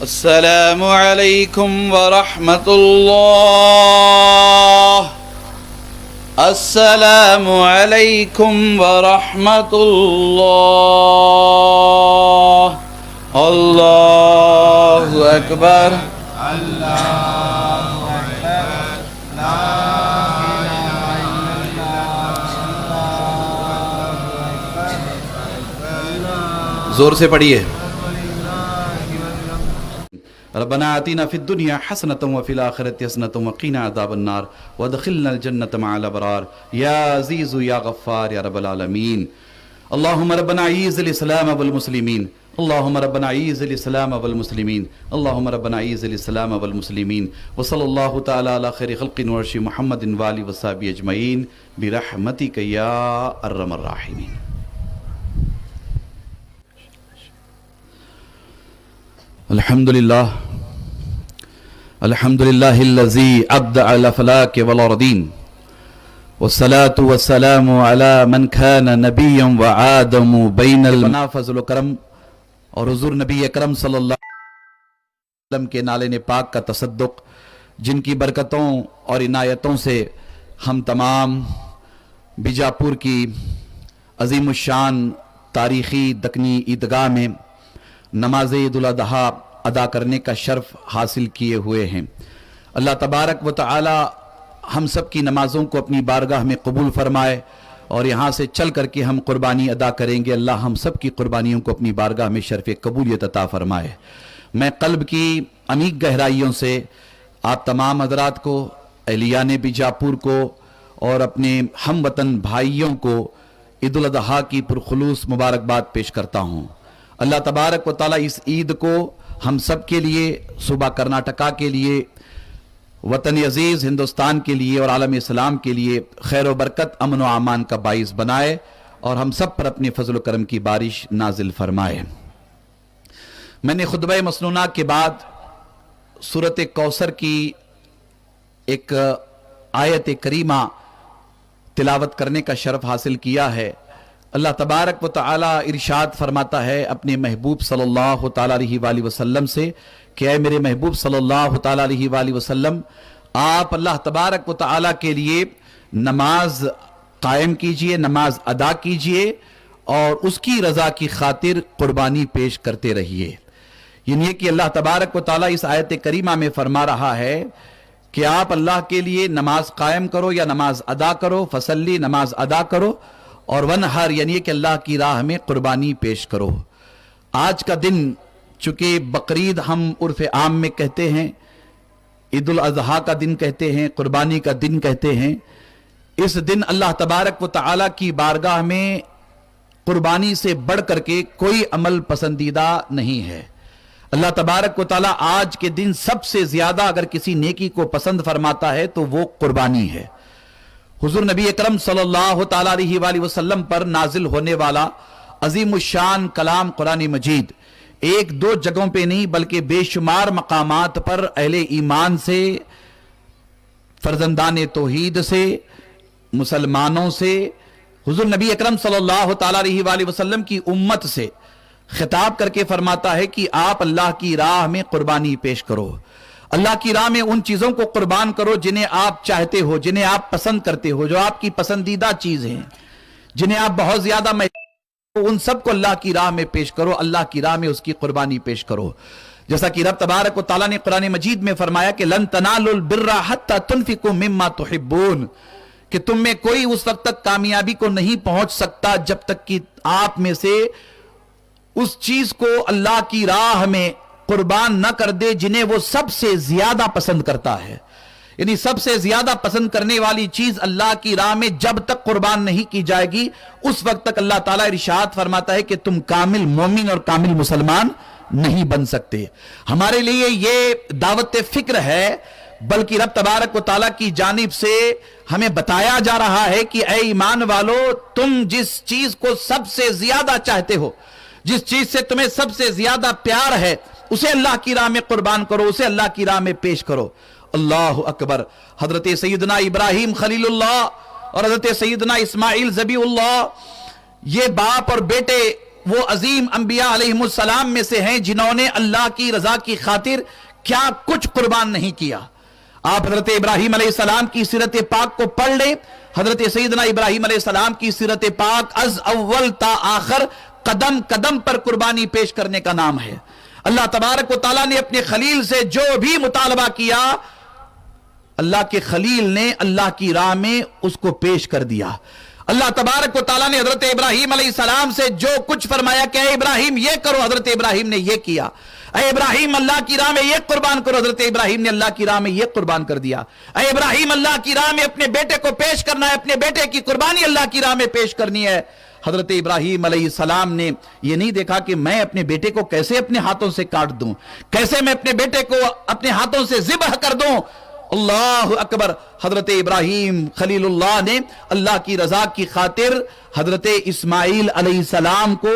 السلام علیکم ورحمۃ اللہ. السلام علیکم ورحمۃ اللہ. اللہ اکبر. زور سے پڑھیے. ربنا آتنا فی الدنیا حسنة وفی الآخرة حسنة وقنا عذاب النار وادخلنا الجنة مع الابرار یا عزیز یا غفار یا رب العالمین. اللہم ربنا اعز الاسلام والمسلمین. اللہم ربنا اعز الاسلام والمسلمین. اللہم ربنا اعز الاسلام والمسلمین. وصلی اللہ تعالی علی خیر خلق ورش محمد وآلہ وصحبہ اجمعین برحمتک یا ارحم الراحمین. الحمدللہ الحمدللہ الذی ابدع الافلاک والارضین والصلاة والسلام علی من کان نبیا وآدم بین البنا. فضل و کرم اور حضور نبی اکرم صلی اللہ علیہ وسلم کے نالین پاک کا تصدق، جن کی برکتوں اور عنایتوں سے ہم تمام بیجاپور کی عظیم الشان تاریخی دکنی عیدگاہ میں نماز عید الاضحیٰ ادا کرنے کا شرف حاصل کیے ہوئے ہیں. اللہ تبارک و تعالی ہم سب کی نمازوں کو اپنی بارگاہ میں قبول فرمائے، اور یہاں سے چل کر کے ہم قربانی ادا کریں گے. اللہ ہم سب کی قربانیوں کو اپنی بارگاہ میں شرف قبولیت عطا فرمائے. میں قلب کی عمیق گہرائیوں سے آپ تمام حضرات کو، اہلیان بیجاپور کو اور اپنے ہم وطن بھائیوں کو عید الاضحیٰ کی پرخلوص مبارکباد پیش کرتا ہوں. اللہ تبارک و تعالی اس عید کو ہم سب کے لیے، صوبہ کرناٹکا کے لیے، وطن عزیز ہندوستان کے لیے اور عالم اسلام کے لیے خیر و برکت، امن و امان کا باعث بنائے، اور ہم سب پر اپنے فضل و کرم کی بارش نازل فرمائے. میں نے خطبہ مسنونہ کے بعد سورۃ کوثر کی ایک آیت کریمہ تلاوت کرنے کا شرف حاصل کیا ہے. اللہ تبارک و تعالی ارشاد فرماتا ہے اپنے محبوب صلی اللہ تعالی علیہ وآلہ وسلم سے کہ اے میرے محبوب صلی اللہ تعالی علیہ وآلہ وسلم، آپ اللہ تبارک و تعالی کے لیے نماز قائم کیجئے، نماز ادا کیجئے، اور اس کی رضا کی خاطر قربانی پیش کرتے رہیے. یعنی کہ اللہ تبارک و تعالی اس آیت کریمہ میں فرما رہا ہے کہ آپ اللہ کے لیے نماز قائم کرو یا نماز ادا کرو، فصلی، نماز ادا کرو، اور ونہر یعنی کہ اللہ کی راہ میں قربانی پیش کرو. آج کا دن چونکہ بقرعید ہم عرف عام میں کہتے ہیں، عید الاضحیٰ کا دن کہتے ہیں، قربانی کا دن کہتے ہیں، اس دن اللہ تبارک و تعالی کی بارگاہ میں قربانی سے بڑھ کر کے کوئی عمل پسندیدہ نہیں ہے. اللہ تبارک و تعالی آج کے دن سب سے زیادہ اگر کسی نیکی کو پسند فرماتا ہے تو وہ قربانی ہے. حضور نبی اکرم صلی اللہ تعالی علیہ وآلہ وسلم پر نازل ہونے والا عظیم الشان کلام قرآن مجید ایک دو جگہوں پہ نہیں بلکہ بے شمار مقامات پر اہل ایمان سے، فرزندان توحید سے، مسلمانوں سے، حضور نبی اکرم صلی اللہ تعالی علیہ وآلہ وسلم کی امت سے خطاب کر کے فرماتا ہے کہ آپ اللہ کی راہ میں قربانی پیش کرو. اللہ کی راہ میں ان چیزوں کو قربان کرو جنہیں آپ چاہتے ہو، جنہیں آپ پسند کرتے ہو، جو آپ کی پسندیدہ چیز ہیں، جنہیں آپ بہت زیادہ ان سب کو اللہ کی راہ میں پیش کرو، اللہ کی راہ میں اس کی قربانی پیش کرو. جیسا کہ رب تبارک و تعالیٰ نے قرآن مجید میں فرمایا کہ لن تنالوا البر حتى تنفقوا مما تحبون، کہ تم میں کوئی اس وقت تک کامیابی کو نہیں پہنچ سکتا جب تک کہ آپ میں سے اس چیز کو اللہ کی راہ میں قربان نہ کر دے جنہیں وہ سب سے زیادہ پسند کرتا ہے. یعنی سب سے زیادہ پسند کرنے والی چیز اللہ کی راہ میں جب تک قربان نہیں کی جائے گی اس وقت تک اللہ تعالیٰ ارشاد فرماتا ہے کہ تم کامل مومن اور کامل مسلمان نہیں بن سکتے. ہمارے لیے یہ دعوت فکر ہے، بلکہ رب تبارک و تعالیٰ کی جانب سے ہمیں بتایا جا رہا ہے کہ اے ایمان والو، تم جس چیز کو سب سے زیادہ چاہتے ہو، جس چیز سے تمہیں سب سے زیادہ پیار ہے، اسے اللہ کی راہ میں قربان کرو، اسے اللہ کی راہ میں پیش کرو. اللہ اکبر. حضرت سیدنا ابراہیم خلیل اللہ اور حضرت سیدنا اسماعیل ذبیح اللہ، یہ باپ اور بیٹے وہ عظیم انبیاء علیہم السلام میں سے ہیں جنہوں نے اللہ کی رضا کی خاطر کیا کچھ قربان نہیں کیا. آپ حضرت ابراہیم علیہ السلام کی سیرت پاک کو پڑھ لیں. حضرت سیدنا ابراہیم علیہ السلام کی سیرت پاک از اول تا آخر قدم قدم پر قربانی پیش کرنے کا نام ہے. اللہ تبارک و تعالیٰ نے اپنے خلیل سے جو بھی مطالبہ کیا، اللہ کے خلیل نے اللہ کی راہ میں اس کو پیش کر دیا. اللہ تبارک و تعالیٰ نے حضرت ابراہیم علیہ السلام سے جو کچھ فرمایا کہ اے ابراہیم یہ کرو، حضرت ابراہیم نے یہ کیا. اے ابراہیم اللہ کی راہ میں یہ قربان کرو، حضرت ابراہیم نے اللہ کی راہ میں یہ قربان کر دیا. اے ابراہیم اللہ کی راہ میں اپنے بیٹے کو پیش کرنا ہے، اپنے بیٹے کی قربانی اللہ کی راہ میں پیش کرنی ہے. حضرت ابراہیم علیہ السلام نے یہ نہیں دیکھا کہ میں اپنے بیٹے کو کیسے اپنے ہاتھوں سے کاٹ دوں، کیسے میں اپنے بیٹے کو اپنے ہاتھوں سے ذبح کر دوں. اللہ اکبر. حضرت ابراہیم خلیل اللہ نے اللہ کی رضا کی خاطر حضرت اسماعیل علیہ السلام کو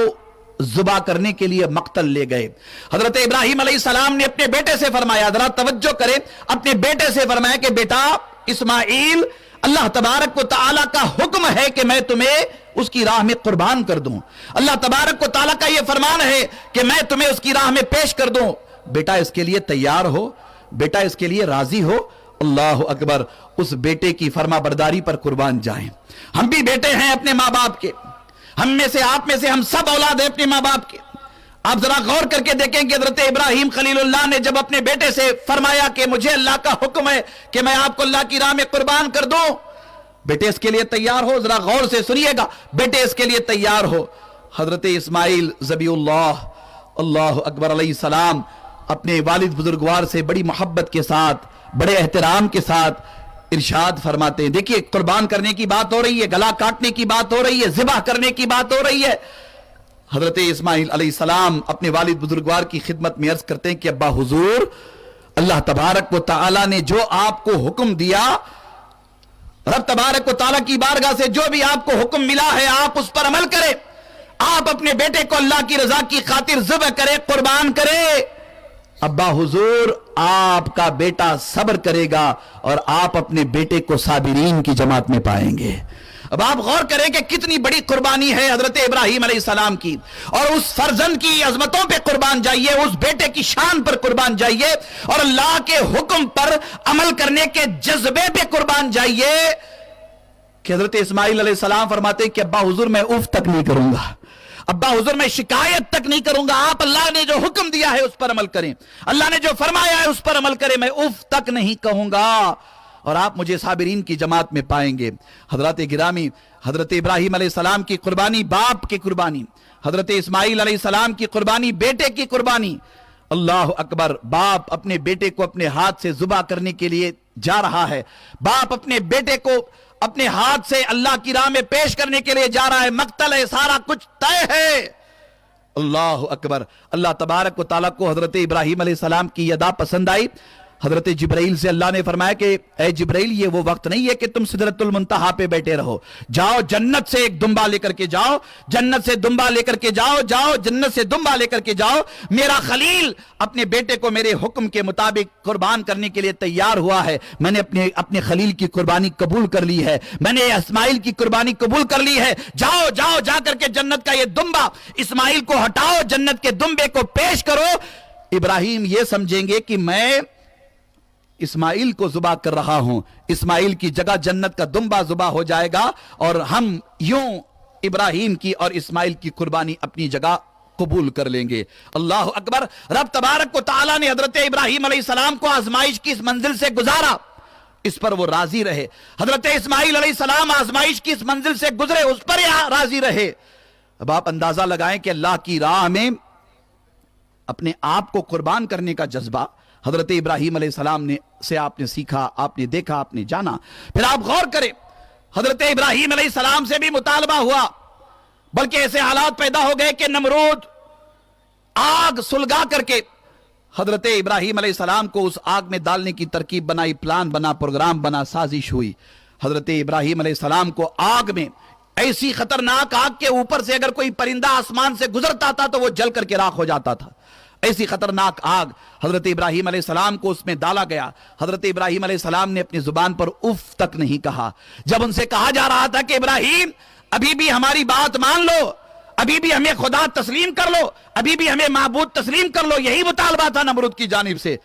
ذبح کرنے کے لیے مقتل لے گئے. حضرت ابراہیم علیہ السلام نے اپنے بیٹے سے فرمایا، ذرا توجہ کریں، اپنے بیٹے سے فرمایا کہ بیٹا اسماعیل، اللہ تبارک و تعالیٰ کا حکم ہے کہ میں تمہیں اس کی راہ میں قربان کر دوں. اللہ تبارک و تعالیٰ کا یہ فرمان ہے کہ میں تمہیں اس کی راہ میں پیش کر دوں. بیٹا اس کے لیے تیار ہو، بیٹا اس کے لیے راضی ہو. اللہ اکبر. اس بیٹے کی فرما برداری پر قربان جائیں. ہم بھی بیٹے ہیں اپنے ماں باپ کے، ہم میں سے آپ میں سے ہم سب اولاد ہیں اپنے ماں باپ کے. آپ ذرا غور کر کے دیکھیں کہ حضرت ابراہیم خلیل اللہ نے جب اپنے بیٹے سے فرمایا کہ مجھے اللہ کا حکم ہے کہ میں آپ کو اللہ کی راہ میں قربان کر دوں، بیٹے اس کے لیے تیار ہو. ذرا غور سے سنیے گا، بیٹے اس کے لیے تیار ہو. حضرت اسماعیل ذبیح اللہ اللہ اکبر علیہ السلام اپنے والد بزرگوار سے بڑی محبت کے ساتھ، بڑے احترام کے ساتھ ارشاد فرماتے ہیں. دیکھیے قربان کرنے کی بات ہو رہی ہے، گلا کاٹنے کی بات ہو رہی ہے، ذبح کرنے کی بات ہو رہی ہے. حضرت اسماعیل علیہ السلام اپنے والد بزرگوار کی خدمت میں عرض کرتے ہیں کہ ابا حضور، اللہ تبارک و تعالیٰ نے جو آپ کو حکم دیا، رب تبارک و تعالیٰ کی بارگاہ سے جو بھی آپ کو حکم ملا ہے آپ اس پر عمل کریں. آپ اپنے بیٹے کو اللہ کی رضا کی خاطر ذبح کریں، قربان کریں. ابا حضور، آپ کا بیٹا صبر کرے گا اور آپ اپنے بیٹے کو صابرین کی جماعت میں پائیں گے. اب آپ غور کریں کہ کتنی بڑی قربانی ہے حضرت ابراہیم علیہ السلام کی، اور اس فرزند کی عظمتوں پہ قربان جائیے، اس بیٹے کی شان پر قربان جائیے، اور اللہ کے حکم پر عمل کرنے کے جذبے پہ قربان جائیے. کہ حضرت اسماعیل علیہ السلام فرماتے ہیں کہ ابا حضور میں اف تک نہیں کروں گا، ابا حضور میں شکایت تک نہیں کروں گا. آپ اللہ نے جو حکم دیا ہے اس پر عمل کریں، اللہ نے جو فرمایا ہے اس پر عمل کریں، میں اف تک نہیں کہوں گا، اور آپ مجھے صابرین کی جماعت میں پائیں گے. حضرات گرامی، حضرت ابراہیم علیہ السلام کی قربانی باپ کی قربانی، حضرت اسماعیل علیہ السلام کی قربانی بیٹے کی قربانی. اللہ اکبر. باپ اپنے بیٹے کو اپنے ہاتھ سے ذبح کرنے کے لیے جا رہا ہے، باپ اپنے بیٹے کو اپنے ہاتھ سے اللہ کی راہ میں پیش کرنے کے لیے جا رہا ہے. مقتل ہے، سارا کچھ طے ہے. اللہ اکبر. اللہ تبارک و تعالیٰ کو حضرت ابراہیم علیہ السلام کی ادا پسند آئی. حضرت جبرائیل سے اللہ نے فرمایا کہ اے جبرائیل، یہ وہ وقت نہیں ہے کہ تم سدرۃ المنتہا پہ بیٹھے رہو، جاؤ جنت سے ایک دمبا لے کر کے جاؤ، جنت سے دمبا لے کر کے جاؤ، جاؤ جنت سے دمبا لے کر کے جاؤ. میرا خلیل اپنے بیٹے کو میرے حکم کے مطابق قربان کرنے کے لیے تیار ہوا ہے. میں نے اپنے خلیل کی قربانی قبول کر لی ہے، میں نے اسماعیل کی قربانی قبول کر لی ہے. جاؤ جاؤ، جا کر کے جنت کا یہ دمبا اسماعیل کو ہٹاؤ، جنت کے دمبے کو پیش کرو. ابراہیم یہ سمجھیں گے کہ میں اسماعیل کو ذبح کر رہا ہوں، اسماعیل کی جگہ جنت کا دمبا ذبح ہو جائے گا، اور ہم یوں ابراہیم کی اور اسماعیل کی قربانی اپنی جگہ قبول کر لیں گے. اللہ اکبر. رب تبارک و تعالیٰ نے حضرت ابراہیم علیہ السلام کو آزمائش کی اس منزل سے گزارا، اس پر وہ راضی رہے. حضرت اسماعیل علیہ السلام آزمائش کی اس منزل سے گزرے، اس پر راضی رہے. اب آپ اندازہ لگائیں کہ اللہ کی راہ میں اپنے آپ کو قربان کرنے کا جذبہ حضرت ابراہیم علیہ السلام سے آپ نے سیکھا، آپ نے دیکھا، آپ نے جانا. پھر آپ غور کریں، حضرت ابراہیم علیہ السلام سے بھی مطالبہ ہوا، بلکہ ایسے حالات پیدا ہو گئے کہ نمرود آگ سلگا کر کے حضرت ابراہیم علیہ السلام کو اس آگ میں ڈالنے کی ترکیب بنائی، پلان بنا، پروگرام بنا، سازش ہوئی. حضرت ابراہیم علیہ السلام کو آگ میں، ایسی خطرناک آگ کے اوپر سے اگر کوئی پرندہ آسمان سے گزرتا تھا تو وہ جل کر کے راکھ ہو جاتا تھا. ایسی خطرناک آگ حضرت ابراہیم علیہ السلام کو اس میں ڈالا گیا. حضرت ابراہیم علیہ السلام نے اپنی زبان پر اف تک نہیں کہا. جب ان سے کہا جا رہا تھا کہ ابراہیم ابھی بھی ہماری بات مان لو، ابھی بھی ہمیں خدا تسلیم کر لو، ابھی بھی ہمیں معبود تسلیم کر لو، یہی مطالبہ تھا نمرود کی جانب سے۔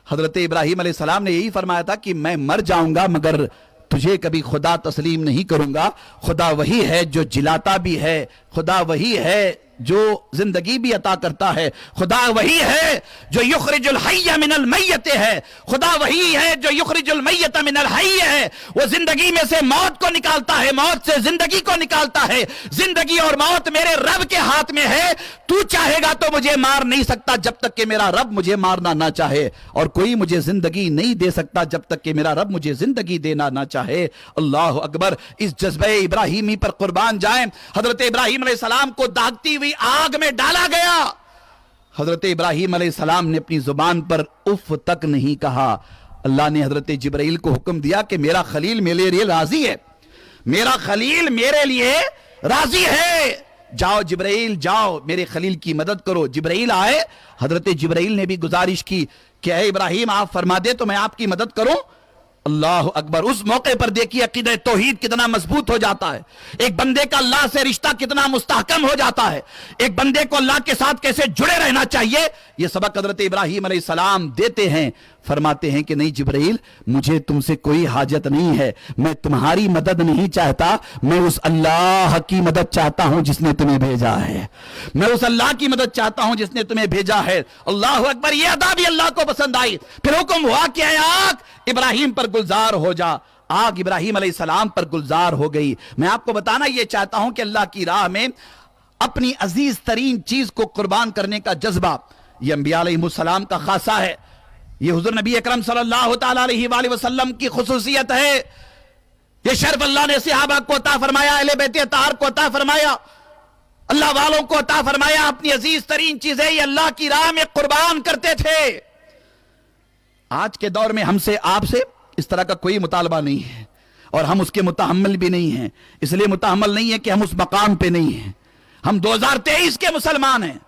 حضرت ابراہیم علیہ السلام نے یہی فرمایا تھا کہ میں مر جاؤں گا مگر تجھے کبھی خدا تسلیم نہیں کروں گا۔ خدا وہی ہے جو جلاتا بھی ہے، خدا وہی ہے جو زندگی بھی عطا کرتا ہے، خدا وہی ہے جو یخرج الحی من المیت ہے، خدا وہی ہے جو یخرج المیت من الحی ہے، وہ زندگی میں سے موت کو نکالتا ہے، موت سے زندگی کو نکالتا ہے۔ زندگی اور موت میرے رب کے ہاتھ میں ہے، تو چاہے گا تو مجھے مار نہیں سکتا جب تک کہ میرا رب مجھے مارنا نہ چاہے، اور کوئی مجھے زندگی نہیں دے سکتا جب تک کہ میرا رب مجھے زندگی دینا نہ چاہے۔ اللہ اکبر، اس جذبہ ابراہیمی پر قربان جائیں۔ حضرت ابراہیم علیہ السلام کو داغتی ہوئی آگ میں ڈالا گیا، حضرت ابراہیم علیہ السلام نے اپنی زبان پر اف تک نہیں کہا۔ اللہ نے حضرت جبرائیل کو حکم دیا کہ میرا خلیل میرے لیے راضی ہے، میرا خلیل میرے لیے راضی ہے، جاؤ جبرائیل جاؤ میرے خلیل کی مدد کرو۔ جبرائیل آئے، حضرت جبرائیل نے بھی گزارش کی کہ اے ابراہیم آپ فرما دے تو میں آپ کی مدد کروں۔ اللہ اکبر، اس موقع پر دیکھیے عقیدہ توحید کتنا مضبوط ہو جاتا ہے، ایک بندے کا اللہ سے رشتہ کتنا مستحکم ہو جاتا ہے، ایک بندے کو اللہ کے ساتھ کیسے جڑے رہنا چاہیے، یہ سبق حضرت ابراہیم علیہ السلام دیتے ہیں۔ فرماتے ہیں کہ نہیں جبرائیل، مجھے تم سے کوئی حاجت نہیں ہے، میں تمہاری مدد نہیں چاہتا، میں اس اللہ کی مدد چاہتا ہوں جس نے تمہیں بھیجا ہے، میں اس اللہ کی مدد چاہتا ہوں جس نے تمہیں بھیجا ہے۔ اللہ اکبر، یہ ادا بھی اللہ کو پسند آئی۔ پھر حکم ہوا کہ اے آگ ابراہیم پر گلزار ہو جا۔ آگ ابراہیم علیہ السلام پر گلزار ہو گئی۔ میں آپ کو بتانا یہ چاہتا ہوں کہ اللہ کی راہ میں اپنی عزیز ترین چیز کو قربان کرنے کا جذبہ یہ انبیاء علیہ السلام کا خاصہ ہے، یہ حضور نبی اکرم صلی اللہ تعالی علیہ وآلہ وسلم کی خصوصیت ہے۔ یہ شرف اللہ نے صحابہ کو عطا فرمایا، اہل بیت اطہار کو عطا فرمایا، اللہ والوں کو عطا فرمایا۔ اپنی عزیز ترین چیزیں یہ اللہ کی راہ میں قربان کرتے تھے۔ آج کے دور میں ہم سے آپ سے اس طرح کا کوئی مطالبہ نہیں ہے، اور ہم اس کے متحمل بھی نہیں ہیں۔ اس لیے متحمل نہیں ہے کہ ہم اس مقام پہ نہیں ہیں۔ ہم 2023 کے مسلمان ہیں،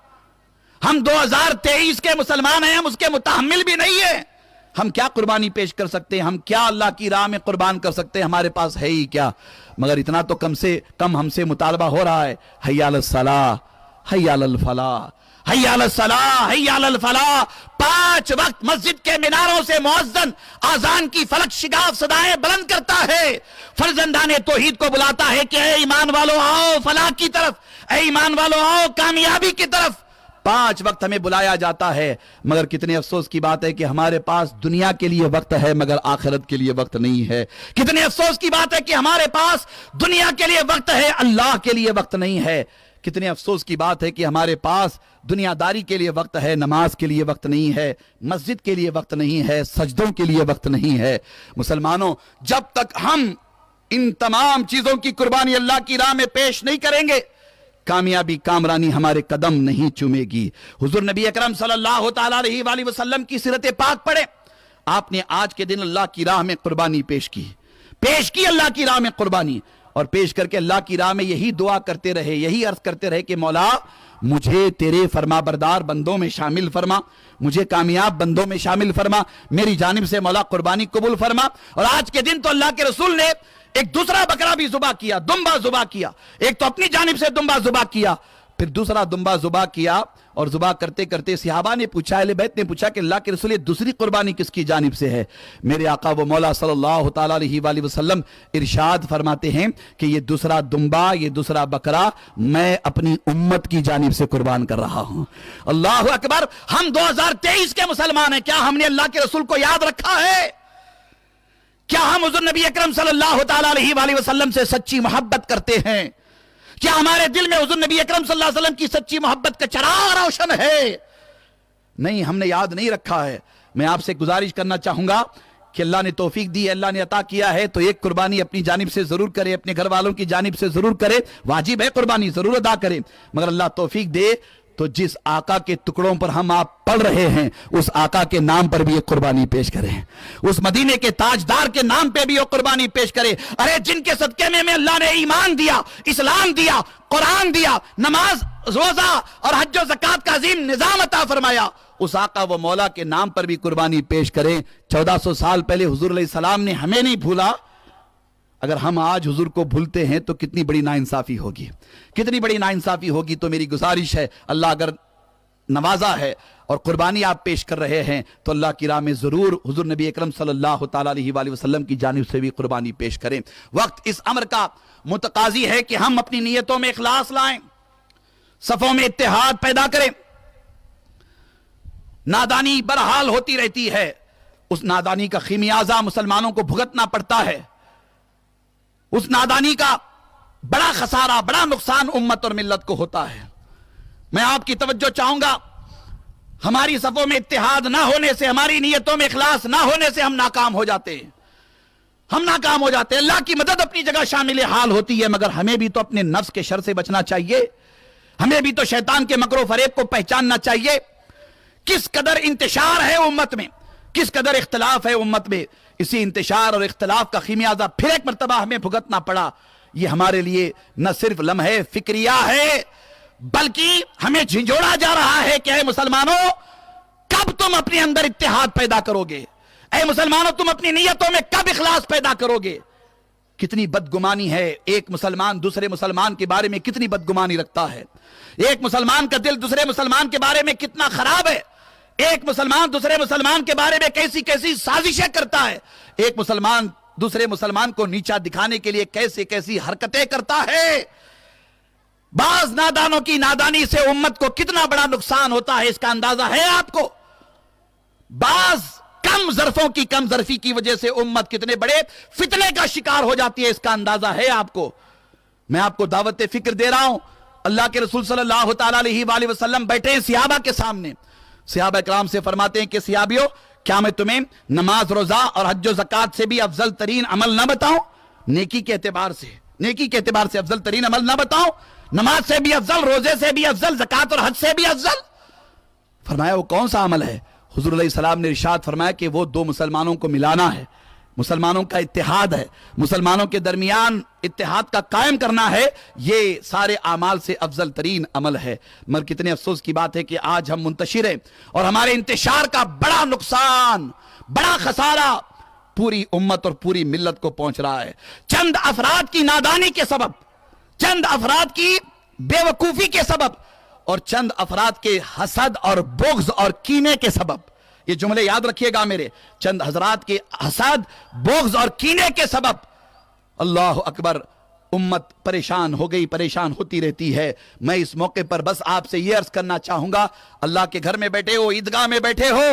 ہم 2023 کے مسلمان ہیں، ہم اس کے متحمل بھی نہیں ہیں۔ ہم کیا قربانی پیش کر سکتے ہیں، ہم کیا اللہ کی راہ میں قربان کر سکتے ہیں، ہمارے پاس ہے ہی کیا؟ مگر اتنا تو کم سے کم ہم سے مطالبہ ہو رہا ہے، حی علی الصلاۃ، حی علی الفلاح، حی علی الصلاۃ، حی علی الفلاح۔ 5 وقت مسجد کے میناروں سے مؤذن آذان کی فلک شگاف صدائیں بلند کرتا ہے، فرزندان توحید کو بلاتا ہے کہ اے ایمان والو آؤ فلاح کی طرف، اے ایمان والو آؤ کامیابی کی طرف۔ 5 وقت ہمیں بلایا جاتا ہے، مگر کتنے افسوس کی بات ہے کہ ہمارے پاس دنیا کے لیے وقت ہے مگر آخرت کے لیے وقت نہیں ہے۔ کتنے افسوس کی بات ہے کہ ہمارے پاس دنیا کے لیے وقت ہے، اللہ کے لیے وقت نہیں ہے۔ کتنے افسوس کی بات ہے کہ ہمارے پاس دنیا داری کے لیے وقت ہے، نماز کے لیے وقت نہیں ہے، مسجد کے لیے وقت نہیں ہے، سجدوں کے لیے وقت نہیں ہے۔ مسلمانوں، جب تک ہم ان تمام چیزوں کی قربانی اللہ کی راہ میں پیش نہیں کریں گے، کامیابی کامرانی ہمارے قدم نہیں چومے گی۔ حضور نبی اکرم صلی اللہ تعالی علیہ وآلہ وسلم کی سیرت پاک پڑھیں، آپ نے آج کے دن اللہ کی راہ میں قربانی پیش کی اللہ کی راہ میں قربانی، اور پیش کر کے اللہ کی راہ میں یہی دعا کرتے رہے، یہی عرض کرتے رہے کہ مولا مجھے تیرے فرما بردار بندوں میں شامل فرما، مجھے کامیاب بندوں میں شامل فرما، میری جانب سے مولا قربانی قبول فرما۔ اور آج کے دن تو اللہ کے رسول نے ایک دوسرا بکرا بھی ذبح کیا، دمبا ذبح کیا، ایک تو اپنی جانب سے دمبا ذبح کیا، پھر دوسرا دمبا ذبح کیا، اور ذبح کرتے کرتے صحابہ نے پوچھا، اہل بیت نے پوچھا کہ اللہ کے رسول دوسری قربانی کس کی جانب سے ہے؟ میرے آقا و مولا صلی اللہ تعالی علیہ وآلہ وسلم ارشاد فرماتے ہیں کہ یہ دوسرا دمبا، یہ دوسرا بکرا میں اپنی امت کی جانب سے قربان کر رہا ہوں۔ اللہ اکبر، ہم 2023 کے مسلمان ہیں، کیا ہم نے اللہ کے رسول کو یاد رکھا ہے؟ کیا ہم حضور نبی اکرم صلی اللہ تعالی علیہ وآلہ وسلم سے سچی محبت کرتے ہیں؟ کیا ہمارے دل میں حضور نبی اکرم صلی اللہ علیہ وسلم کی سچی محبت کا چراغ روشن ہے؟ نہیں، ہم نے یاد نہیں رکھا ہے۔ میں آپ سے گزارش کرنا چاہوں گا کہ اللہ نے توفیق دی ہے، اللہ نے عطا کیا ہے، تو ایک قربانی اپنی جانب سے ضرور کرے، اپنے گھر والوں کی جانب سے ضرور کرے، واجب ہے قربانی ضرور ادا کرے، مگر اللہ توفیق دے تو جس آقا کے ٹکڑوں پر ہم آپ پڑھ رہے ہیں اس آقا کے نام پر بھی ایک قربانی پیش کریں، اس مدینے کے تاجدار کے نام پہ بھی ایک قربانی پیش کرے۔ ارے جن کے صدقے میں اللہ نے ایمان دیا، اسلام دیا، قرآن دیا، نماز، روزہ اور حج و زکوٰۃ کا عظیم نظام عطا فرمایا، اس آقا و مولا کے نام پر بھی قربانی پیش کریں۔ 1400 سال پہلے حضور علیہ السلام نے ہمیں نہیں بھولا، اگر ہم آج حضور کو بھولتے ہیں تو کتنی بڑی ناانصافی ہوگی، کتنی بڑی ناانصافی ہوگی۔ تو میری گزارش ہے، اللہ اگر نوازا ہے اور قربانی آپ پیش کر رہے ہیں تو اللہ کی راہ میں ضرور حضور نبی اکرم صلی اللہ تعالیٰ علیہ وآلہ وسلم کی جانب سے بھی قربانی پیش کریں۔ وقت اس امر کا متقاضی ہے کہ ہم اپنی نیتوں میں اخلاص لائیں، صفوں میں اتحاد پیدا کریں۔ نادانی برحال ہوتی رہتی ہے، اس نادانی کا خمیازہ مسلمانوں کو بھگتنا پڑتا ہے، اس نادانی کا بڑا خسارہ، بڑا نقصان امت اور ملت کو ہوتا ہے۔ میں آپ کی توجہ چاہوں گا، ہماری صفوں میں اتحاد نہ ہونے سے، ہماری نیتوں میں اخلاص نہ ہونے سے ہم ناکام ہو جاتے ہیں، ہم ناکام ہو جاتے ہیں۔ اللہ کی مدد اپنی جگہ شامل حال ہوتی ہے، مگر ہمیں بھی تو اپنے نفس کے شر سے بچنا چاہیے، ہمیں بھی تو شیطان کے مکر و فریب کو پہچاننا چاہیے۔ کس قدر انتشار ہے امت میں، کس قدر اختلاف ہے امت میں، اسی انتشار اور اختلاف کا خمیازہ پھر ایک مرتبہ ہمیں بھگتنا پڑا۔ یہ ہمارے لیے نہ صرف لمحے فکریہ ہے، بلکہ ہمیں جھنجھوڑا جا رہا ہے کہ اے مسلمانوں، کب تم اپنے اندر اتحاد پیدا کرو گے؟ اے مسلمانوں، تم اپنی نیتوں میں کب اخلاص پیدا کرو گے؟ کتنی بدگمانی ہے، ایک مسلمان دوسرے مسلمان کے بارے میں کتنی بدگمانی رکھتا ہے، ایک مسلمان کا دل دوسرے مسلمان کے بارے میں کتنا خراب ہے، ایک مسلمان دوسرے مسلمان کے بارے میں کیسی کیسی سازشیں کرتا ہے، ایک مسلمان دوسرے مسلمان کو نیچا دکھانے کے لیے کیسی کیسی حرکتیں کرتا ہے۔ بعض نادانوں کی نادانی سے امت کو کتنا بڑا نقصان ہوتا ہے، اس کا اندازہ ہے آپ کو؟ بعض کم ظرفوں کی کم ظرفی کی وجہ سے امت کتنے بڑے فتنے کا شکار ہو جاتی ہے، اس کا اندازہ ہے آپ کو؟ میں آپ کو دعوت فکر دے رہا ہوں۔ اللہ کے رسول صلی اللہ تعالیٰ علیہ وآلہ وسلم بیٹھے ہیں صحابہ کے سامنے، صحابہ کرام سے فرماتے ہیں کہ صحابیوں، کیا میں تمہیں نماز، روزہ اور حج و زکوٰۃ سے بھی افضل ترین عمل نہ بتاؤں؟ نیکی کے اعتبار سے، نیکی کے اعتبار سے افضل ترین عمل نہ بتاؤں؟ نماز سے بھی افضل، روزے سے بھی افضل، زکوٰۃ اور حج سے بھی افضل؟ فرمایا وہ کون سا عمل ہے؟ حضور علیہ السلام نے ارشاد فرمایا کہ وہ دو مسلمانوں کو ملانا ہے، مسلمانوں کا اتحاد ہے، مسلمانوں کے درمیان اتحاد کا قائم کرنا ہے، یہ سارے اعمال سے افضل ترین عمل ہے۔ مگر کتنے افسوس کی بات ہے کہ آج ہم منتشر ہیں اور ہمارے انتشار کا بڑا نقصان، بڑا خسارہ پوری امت اور پوری ملت کو پہنچ رہا ہے، چند افراد کی نادانی کے سبب، چند افراد کی بے وقوفی کے سبب، اور چند افراد کے حسد اور بغض اور کینے کے سبب۔ یہ جملے یاد رکھیے گا میرے، چند حضرات کے حسد، بغض اور کینے کے سبب اللہ اکبر امت پریشان ہو گئی، پریشان ہوتی رہتی ہے۔ میں اس موقع پر بس آپ سے یہ عرض کرنا چاہوں گا، اللہ کے گھر میں بیٹھے ہو، عیدگاہ میں بیٹھے ہو،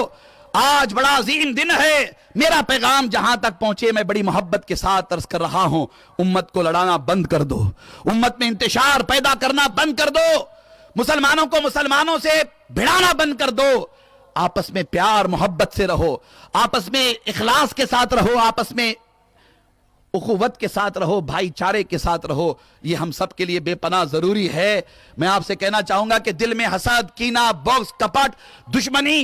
آج بڑا عظیم دن ہے، میرا پیغام جہاں تک پہنچے میں بڑی محبت کے ساتھ عرض کر رہا ہوں، امت کو لڑانا بند کر دو، امت میں انتشار پیدا کرنا بند کر دو، مسلمانوں کو مسلمانوں سے بھڑانا بند کر دو، آپس میں پیار محبت سے رہو، آپس میں اخلاص کے ساتھ رہو، آپس میں اخوت کے ساتھ رہو، بھائی چارے کے ساتھ رہو، یہ ہم سب کے لیے بے پناہ ضروری ہے۔ میں آپ سے کہنا چاہوں گا کہ دل میں حسد، کینہ، بغض، کپٹ، دشمنی،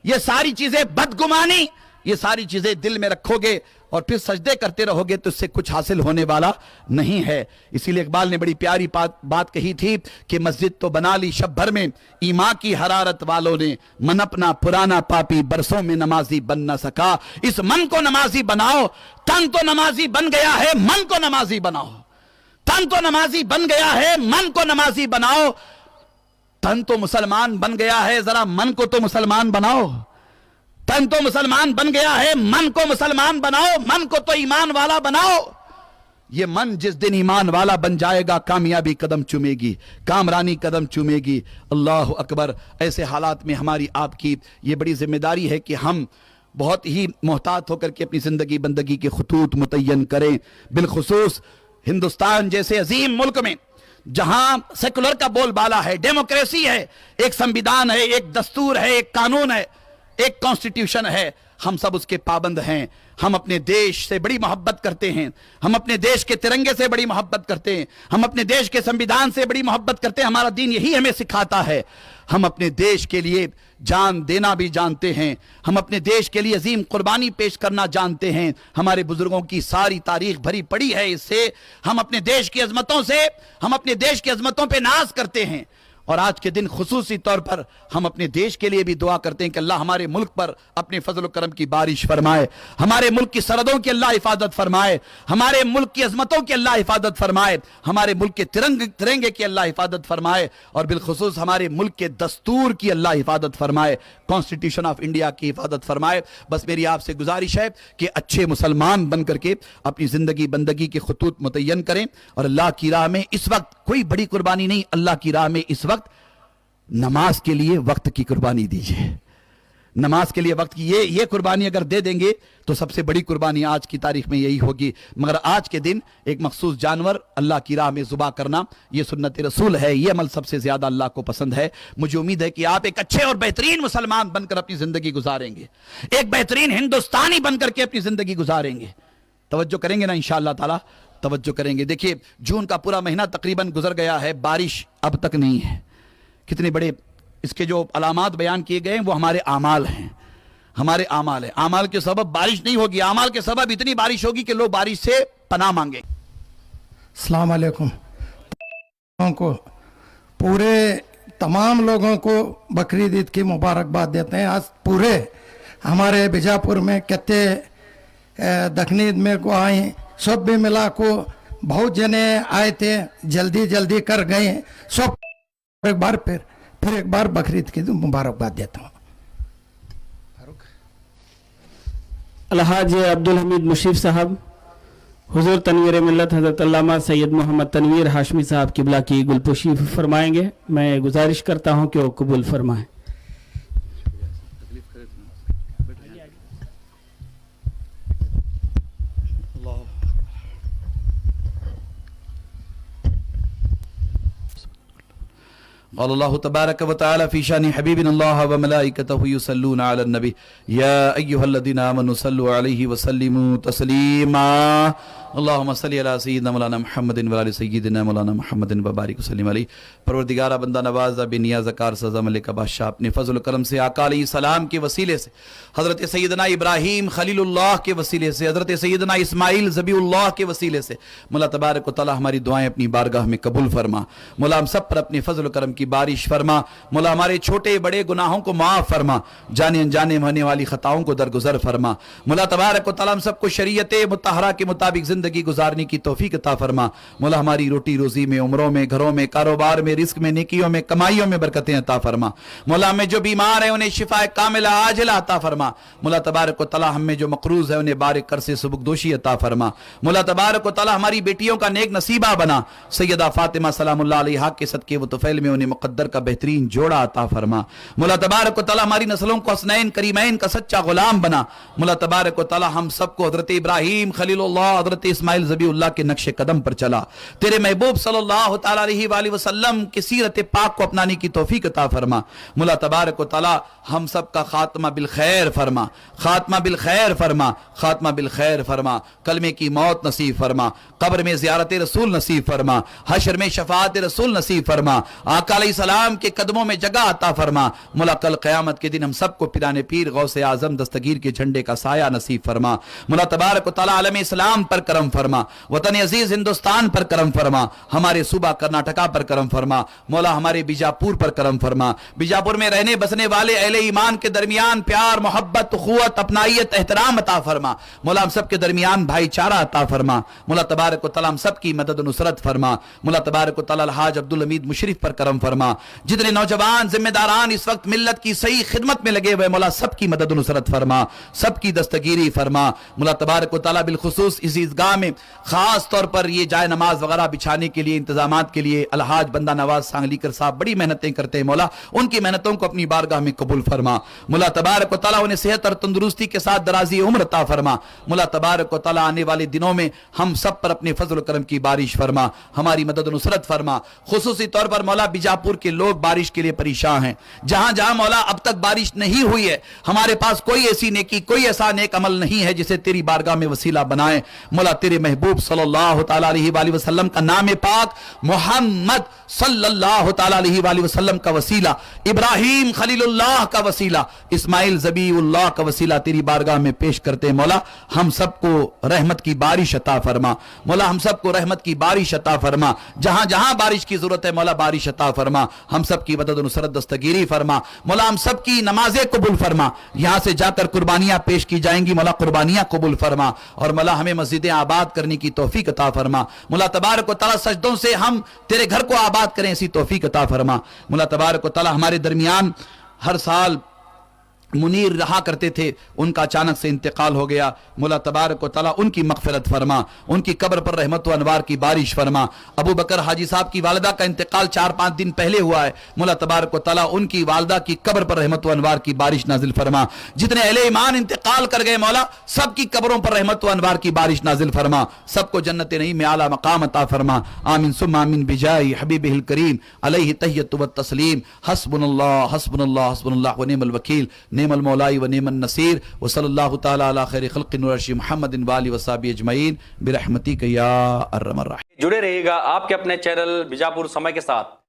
یہ ساری چیزیں، بدگمانی، یہ ساری چیزیں دل میں رکھو گے اور پھر سجدے کرتے رہو گے تو اس سے کچھ حاصل ہونے والا نہیں ہے۔ اسی لیے اقبال نے بڑی پیاری بات کہی تھی کہ مسجد تو بنا لی شب بھر میں، ایمان کی حرارت والوں نے، من اپنا پرانا پاپی برسوں میں نمازی بن نہ سکا۔ اس من کو نمازی بناؤ، تن تو نمازی بن گیا ہے، من کو نمازی بناؤ، تن تو نمازی بن گیا ہے، من کو نمازی بناؤ، تن تو مسلمان بن گیا ہے، ذرا من کو تو مسلمان بناؤ، تن تو مسلمان بن گیا ہے، من کو مسلمان بناؤ، من کو تو ایمان والا بناؤ۔ یہ من جس دن ایمان والا بن جائے گا، کامیابی قدم چومے گی، کامرانی قدم چومے گی۔ اللہ اکبر۔ ایسے حالات میں ہماری آپ کی یہ بڑی ذمہ داری ہے کہ ہم بہت ہی محتاط ہو کر کے اپنی زندگی بندگی کے خطوط متعین کریں، بالخصوص ہندوستان جیسے عظیم ملک میں جہاں سیکولر کا بول بالا ہے، ڈیموکریسی ہے، ایک سنویدھان ہے، ایک دستور ہے، ایک قانون ہے، ایک کانسٹیٹیوشن ہے، ہم سب اس کے پابند ہیں۔ ہم اپنے دیش سے بڑی محبت کرتے ہیں، ہم اپنے دیش کے ترنگے سے بڑی محبت کرتے ہیں، ہم اپنے دیش کے سنویدھان سے بڑی محبت کرتے ہیں، ہمارا دین یہی ہمیں سکھاتا ہے۔ ہم اپنے دیش کے لیے جان دینا بھی جانتے ہیں، ہم اپنے دیش کے لیے عظیم قربانی پیش کرنا جانتے ہیں، ہمارے بزرگوں کی ساری تاریخ بھری پڑی ہے اس سے۔ ہم اپنے دیش کی عظمتوں سے، ہم اپنے دیش کی عظمتوں پہ ناز کرتے ہیں اور آج کے دن خصوصی طور پر ہم اپنے دیش کے لیے بھی دعا کرتے ہیں کہ اللہ ہمارے ملک پر اپنے فضل و کرم کی بارش فرمائے، ہمارے ملک کی سرحدوں کی اللہ حفاظت فرمائے، ہمارے ملک کی عظمتوں کی اللہ حفاظت فرمائے، ہمارے ملک کے ترنگے کی اللہ حفاظت فرمائے، اور بالخصوص ہمارے ملک کے دستور کی اللہ حفاظت فرمائے، کانسٹیٹیوشن آف انڈیا کی حفاظت فرمائے۔ بس میری آپ سے گزارش ہے کہ اچھے مسلمان بن کر کے اپنی زندگی بندگی کے خطوط متعین کریں، اور اللہ کی راہ میں اس وقت کوئی بڑی قربانی نہیں، اللہ کی راہ میں اس وقت نماز کے لیے وقت کی قربانی دیجیے۔ نماز کے لیے وقت کی یہ قربانی اگر دے دیں گے تو سب سے بڑی قربانی آج کی تاریخ میں یہی ہوگی۔ مگر آج کے دن ایک مخصوص جانور اللہ کی راہ میں ذبح کرنا یہ سنت رسول ہے، یہ عمل سب سے زیادہ اللہ کو پسند ہے۔ مجھے امید ہے کہ آپ ایک اچھے اور بہترین مسلمان بن کر اپنی زندگی گزاریں گے، ایک بہترین ہندوستانی بن کر کے اپنی زندگی گزاریں گے۔ توجہ کریں گے نا انشاءاللہ تعالی؟ توجہ کریں گے۔ دیکھیے جون کا پورا مہینہ تقریباً گزر گیا ہے، بارش اب تک نہیں ہے۔ کتنے بڑے اس کے جو علامات بیان کیے گئے ہیں وہ ہمارے اعمال ہیں، ہمارے اعمال ہیں۔ اعمال کے سبب بارش نہیں ہوگی، اعمال کے سبب اتنی بارش ہوگی کہ لوگ بارش سے پناہ مانگیں۔ السلام علیکم کو پورے تمام لوگوں کو بقرعید عید کی مبارکباد دیتے ہیں۔ آج پورے ہمارے بیجاپور میں کتے دکھنی عید میں کو آئیں، سب بھی ملا کو بہت جنے آئے تھے، جلدی جلدی کر گئے سب۔ ایک بار پھر ایک بار بقرعید کی مبارکباد دیتا ہوں۔ الحاج عبدالحمید مشرف صاحب، حضور تنویر ملت حضرت علامہ سید محمد تنویر ہاشمی صاحب قبلہ کی گلپوشی فرمائیں گے۔ میں گزارش کرتا ہوں کہ وہ قبول فرمائیں۔ قال الله تبارك وتعالى في شان حبيبنا الله وملائكته يصلون على النبي يا أيها الذين آمنوا صلوا عليه وسلموا تسليما اللهم صل على سيدنا مولانا محمد وعلى سيدنا مولانا محمد وبارك وسلم عليه۔ پروردگارہ بندہ نوازہ بے نیاز کار سزا ملک بادشاہ اپنے فضل و کرم سے آقا علیہ السلام کے وسیلے سے، حضرت سیدنا ابراہیم خلیل اللہ کے وسیلے سے، حضرت سیدنا اسماعیل ذبیح اللہ کے وسیلے سے مولا تبارک و تعالی ہماری دعائیں اپنی بارگاہ میں قبول فرما۔ مولا ہم سب پر اپنے فضل و کرم کی بارش فرما۔ مولا ہمارے چھوٹے بڑے گناہوں کو معاف فرما، جانے انجانے میں ہونے والی خطاؤں کو درگزر فرما۔ مولا تبارک و تعالی ہم سب کو شریعت مطہرہ کے مطابق زندگی گزارنے کی توفیق عطا فرما۔ مولا ہماری روٹی روزی میں، عمروں میں، گھروں میں، کاروبار میں، رزق میں، نیکیوں میں، کمائیوں میں برکتیں عطا فرما۔ مولا ہمیں جو بیمار ہیں انہیں شفا کاملہ عاجلہ عطا فرما۔ مولا تبارک و تعالی ہم میں جو مقروض ہے انہیں بارک کر سے سبکدوشی عطا فرما۔ مولا تبارک و تعالی ہماری بیٹیوں کا نیک نصیبہ بنا۔ سیدہ فاطمہ سلام اللہ علیہا کے صدقے و طفیل میں انہیں مقدر کا بہترین جوڑا عطا فرما۔ مولا تبارک و تعالی ہماری نسلوں کو حسنین کریمین کا سچا غلام بنا۔ مولا تبارک و تعالی ہم سب کو حضرت ابراہیم خلیل اللہ، حضرت اسماعیل ذبیح اللہ کے نقش قدم پر چلا۔ تیرے محبوب صلی اللہ تعالی علیہ وآلہ وسلم کی سیرت پاک کو اپنانے کی توفیق عطا فرما۔ مولا تبارک و تعالی ہم سب کا خاتمہ بالخیر فرما، خاتمہ بالخیر فرما، خاتمہ بالخیر فرما۔ کلمے کی موت نصیب فرما، قبر میں زیارت رسول نصیب فرما، حشر میں شفاعت رسول نصیب فرما، آقا علیہ السلام کے قدموں میں جگہ عطا فرما۔ مولا کل قیامت کے دن ہم سب کو پیرانے پیر غوث اعظم دستگیر کے جھنڈے کا سایہ نصیب فرما۔ مولا تبارک و تعالی عالم اسلام پر کرم فرما، وطن عزیز ہندوستان پر کرم فرما، ہمارے صوبہ کرناٹکا پر کرم فرما۔ مولا ہمارے بیجاپور پر کرم فرما۔ بیجاپور میں رہنے بسنے والے اہل ایمان کے درمیان پیار، محبت، اخوت، اپنائیت، احترام عطا فرما۔ مولا ہم سب کے درمیان بھائی چارہ عطا فرما۔ مولا تبارک و تعالی ہم سب کی مدد و نصرت فرما۔ مولا تبارک و تعالی الحاج عبدالحمید مشرف پر کرم فرما۔ جتنے نوجوان ذمہ داران اس وقت ملت کی صحیح خدمت میں لگے ہوئے مولا سب کی مدد و نصرت فرما، سب کی دستگیری فرما۔ مولا تبارک و تعالی بالخصوص اس عیدگاہ میں خاص طور پر یہ جائے نماز وغیرہ بچھانے کے لیے انتظامات کے لیے الحاج بندہ نواز سانگلیکر صاحب بڑی محنتیں کرتے ہیں۔ مولا ان کی محنتوں کو اپنی بارگاہ میں قبول فرما۔ مولا تبارک و تعالی انہیں صحت اور تندرستی کے ساتھ درازی عمر عطا فرما۔ مولا تبارک و تعالی آنے والے دنوں میں ہم سب پر اپنے فضل و کرم کی بارش فرما، ہماری مدد و نصرت فرما۔ خصوصی طور پر مولا بیجاپور کے لوگ بارش کے لیے پریشان ہیں، جہاں جہاں مولا اب تک بارش نہیں ہوئی ہے ہمارے پاس کوئی ایسی نیکی، کوئی ایسا نیک عمل نہیں ہے جسے تیری بارگاہ میں وسیلہ بنائے۔ مولا تیرے محبوب صلی اللہ تعالی علیہ وآلہ وسلم کا نام پاک، محمد صلی اللہ تعالی علیہ وآلہ وسلم کا وسیلہ، ابراہیم خلیل اللہ کا وسیلہ، اسماعیل ذبیح اللہ کا وسیلہ تیری بارگاہ میں پیش کرتے۔ مولا ہم سب کو رحمت کی بارش عطا فرما۔ مولا ہم سب کو رحمت کی بارش عطا فرما، جہاں جہاں بارش کی ضرورت ہے مولا بارش عطا فرما۔ فرما, ہم سب کی مدد و نصرت دستگیری فرما. مولا ہم سب کی نمازیں قبول فرما, یہاں سے جا کر قربانیاں پیش کی جائیں گی, مولا قربانیاں قبول فرما, اور مولا ہمیں مسجدیں آباد کرنے کی توفیق عطا فرما. مولا تبارک و تعالی سجدوں سے ہم تیرے گھر کو آباد کریں ایسی توفیق عطا فرما. مولا تبارک و تعالی ہمارے درمیان ہر سال منیر رہا کرتے تھے, ان کا اچانک سے انتقال ہو گیا. مولا تبارک و تعالیٰ ان کی مغفرت فرما, ان کی قبر پر رحمت و انوار کی بارش فرما. ابو بکر حاجی صاحب کی والدہ کا انتقال 4-5 دن پہلے ہوا ہے. مولا تبارک و تعالیٰ ان کی والدہ کی قبر پر رحمت و انوار کی بارش نازل فرما. جتنے اہل ایمان انتقال کر گئے مولا سب کی قبروں پر رحمت و انوار کی بارش نازل فرما, سب کو جنت نعیم میں اعلیٰ مقام عطا فرما. آمین ثم آمین بجاہ حبیبہ الکریم علیہ تحیۃ و تسلیم. حسبنا اللہ حسبنا اللہ حسبنا اللہ ونعم الوکیل نعم المولا ونعم النصیر. وصلی اللہ تعالی علی خیر خلق نورشی محمد وآلہ وصحبہ اجمعین برحمتک یا ارحم الراحمین. جڑے رہیے گا آپ کے اپنے چینل بیجاپور سمے کے ساتھ.